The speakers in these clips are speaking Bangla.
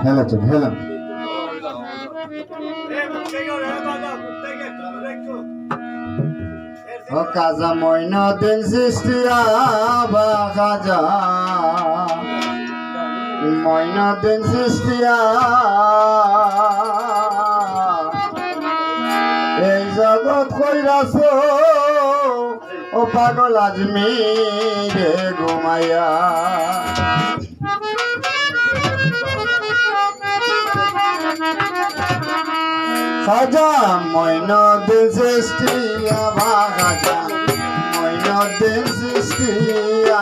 হেলাচল হেলাম ও কাজা মইনুদ্দিন চিশতিয়া বা খাজা মইনুদ্দিন চিশতিয়া এই জগৎ কইরাছ ও পাগল আজমিরে ঘুমাইয়া খাজা মইনুদ্দিন চিশতিয়া বা খাজা মইনুদ্দিন চিশতিয়া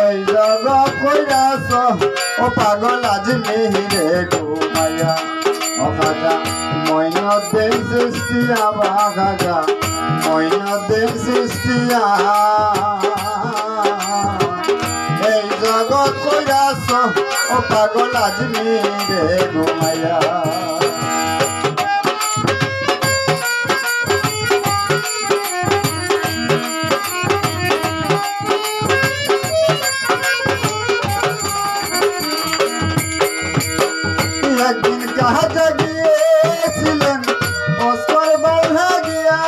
এই জগৎ কইরাছ ও পাগল আজমিরে ঘুমাইয়া ও খাজা মইনুদ্দিন চিশতিয়া বা খাজা মইনুদ্দিন চিশতিয়া এই জগৎ কইরাছ ও পাগল আজমিরে ঘুমাইয়া একদিন কাজা গিয়েছিলেন অস্কর বাল্লা গিয়া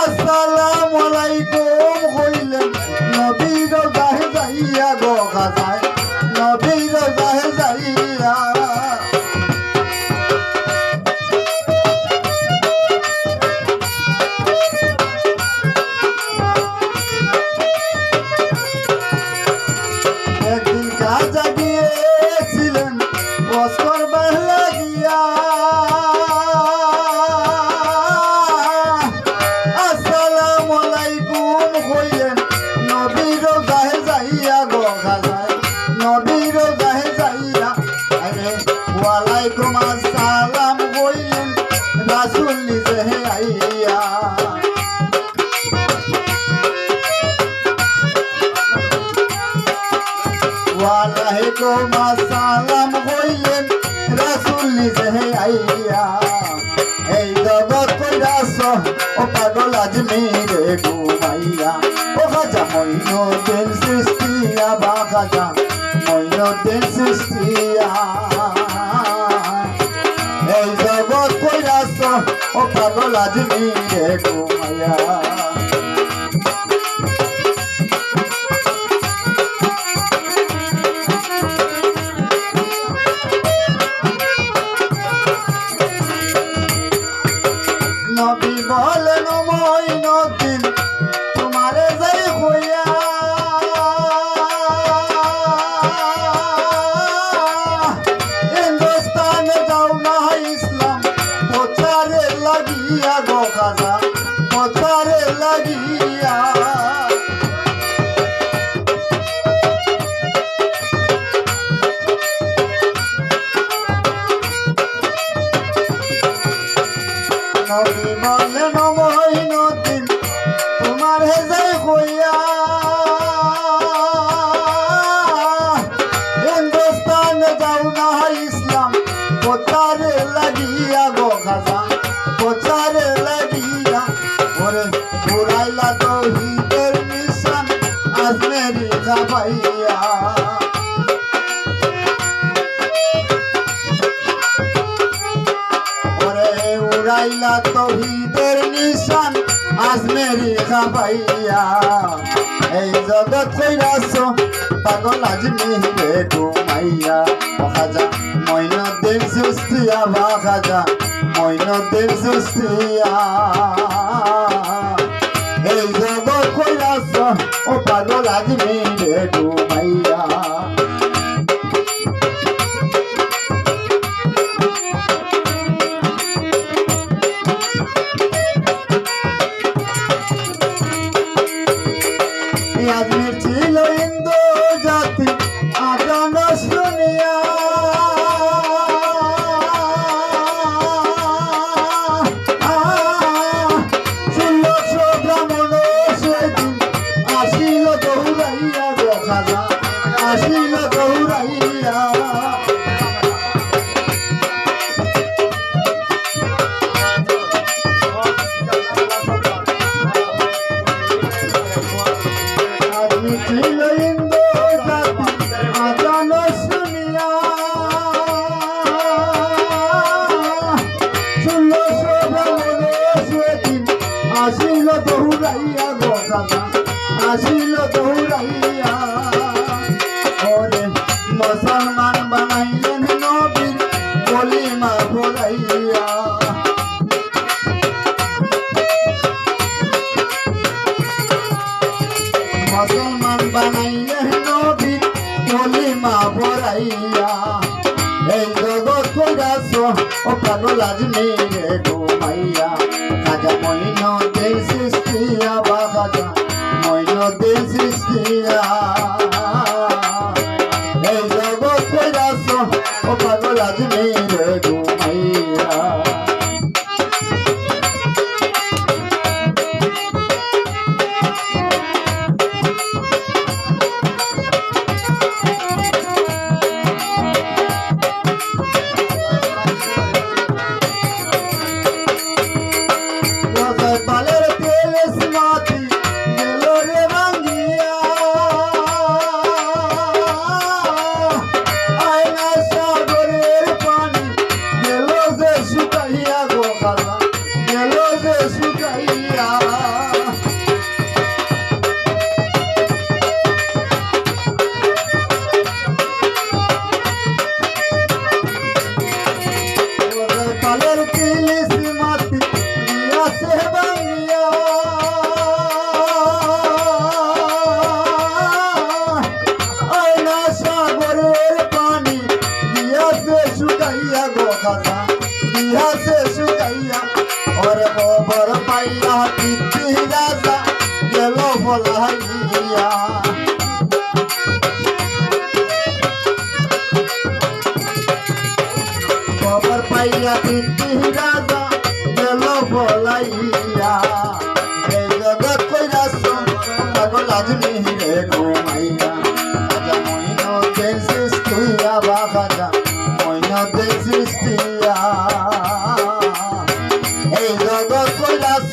আসসালামু আলাইকুম হইলেন নবীর গাহে যাইয়া গো খাজায় নবীর গাহে যাইয়া একদিন কাজা গিয়েছিলেন অস্কর বাল্লা গিয়া আসসালামু আলাইকুম হইলেন নবীর গাহে যাইয়া গো খাজায় নবীর গাহে যাইয়া আরে ওয়ালাইকুম আসসালাম হইলেন রাসূল নিজে আইয়া ওয়ালাইকুম আসসালাম হইলেন রাসূল নিজে আইয়া এই জগৎ কইরাছ ও পাগল আজমিরে ঘুমাইয়া ও খাজা মইনুদ্দিন চিশতিয়া বা খাজা মইনুদ্দিন চিশতিয়া এই জগৎ কইরাছ ও পাগল আজমিরে ঘুমাইয়া নবী বলেন মইনুদ্দিন তোমারে যাই হইয়া হিন্দুস্তানে যাও না ইসলাম প্রচারে লাগিয়া গো খাজা প্রচারে লাগিয়া নবী বলেন মইনুদ্দিন তোমার হেজাই হইয়া হিন্দুস্তানে যাও না ইসলাম প্রচারে লাগিয়া গো খাজা প্রচারে লাগিয়া ওরে পুরাইলা তৌহিদের মিশন আজমেরি খাবাইয়া উড়াইলা তৌহিদের নিশান আজমেরি খাবাইয়া এই জগৎ কইরাছ পাগল আজমিরে ঘুমাইয়া ও খাজা মইনুদ্দিন চিশতিয়া বা খাজা মইনুদ্দিন চিশতিয়া এই জগৎ কইরাছ ও পাগল আজমিরে ঘুমাইয়া আজমির ছিল হিন্দু জাতি আজান শুনিয়া ষোলশো ব্রাহ্মণ সেদিন আসিল দৌড়াইয়া গো খাজা আসিল দৌড়াইয়া আসিল দৌড়াইয়া ওরে মুসলমান বানাইলেন নবীর কলিমা পড়াইয়া মুসলমান বানাইলেন নবীর কলিমা পড়াইয়া এই জগৎ কইরাছ ও পাগল আজমিরে ঘুমাইয়া খাজা মঈনুদ্দিন চিশতিয়া বা খাজা মঈনুদ্দিন চিশতিয়া এই জগৎ কইরাছ ও পাগল আজমিরে ঘুমাইয়া পালের তেল স্মাতি গেল রে ভাঙ্গিয়া আয়না সাগরের পানি গেল যে শুকাইয়া গো খাজা গেল যে শুকাইয়া পালের তেল স্মাতি से बंगिया आयना सागरेर पानी दिया से सुकाइया गो खाजा दिया से सुकाइया और गोबर पाइया पीती राजा गेलो बोलाइया गोबर पाइया पीती राजा গেলো বলাইয়া এই জগৎ কইরাছ পাগল আজমিরে ঘুমাইয়া খাজা মঈনুদ্দিন চিশতিয়া বা খাজা মঈনুদ্দিন চিশতিয়া এই জগৎ কইরাছ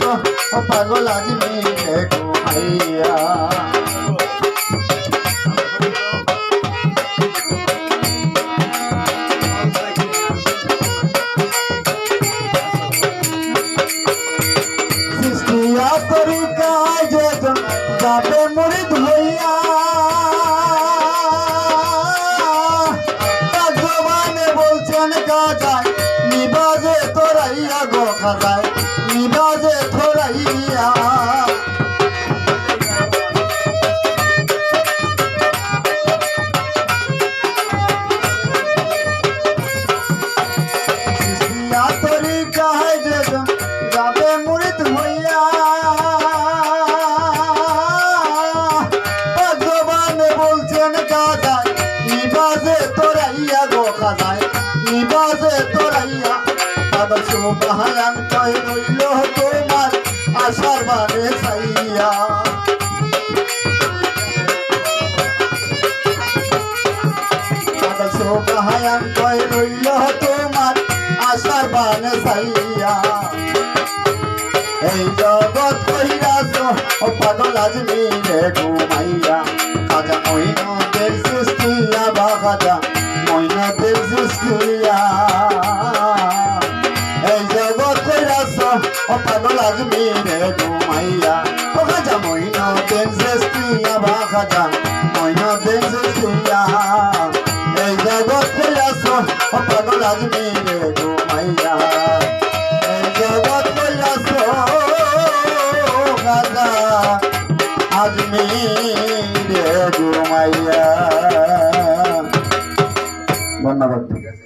পাগল আজমিরে ঘুমাইয়া তরিকায় যেজন যাবে মুরিদ হইয়া জবানে বলছেন কাজায় নিবাজে তোরাইয়া গো খাজায় নিবাজে তোরাইয়া তরিকায় যেজন যাবে মুরিদ হইয়া নিবাজে তোরাইয়া গো খাজায় নিবাজে তোরাইয়া পাগল সুবহান কই রইল তোমার আশার বানে চাইয়া পাগল সুবহান কই রইল তোমার আশার বানে চাইয়া এই জগৎ কইরাছ ও পাগল আজমিরে ঘুমাইয়া খাজা মঈনুদ্দিন চিশতিয়া বা খাজা মঈনুদ্দিন চিশতিয়া এই জগৎ কইরাছ ও পাগল আজমিরে ঘুমাইয়া ও খাজা মঈনুদ্দিন চিশতিয়া বা খাজা মঈনুদ্দিন চিশতিয়া এই জগৎ কইরাছ ও পাগল আজমিরে ঘুমাইয়া এই জগৎ কইরাছ খাজা আজমিরে ঘুমাইয়া। ধন্যবাদ।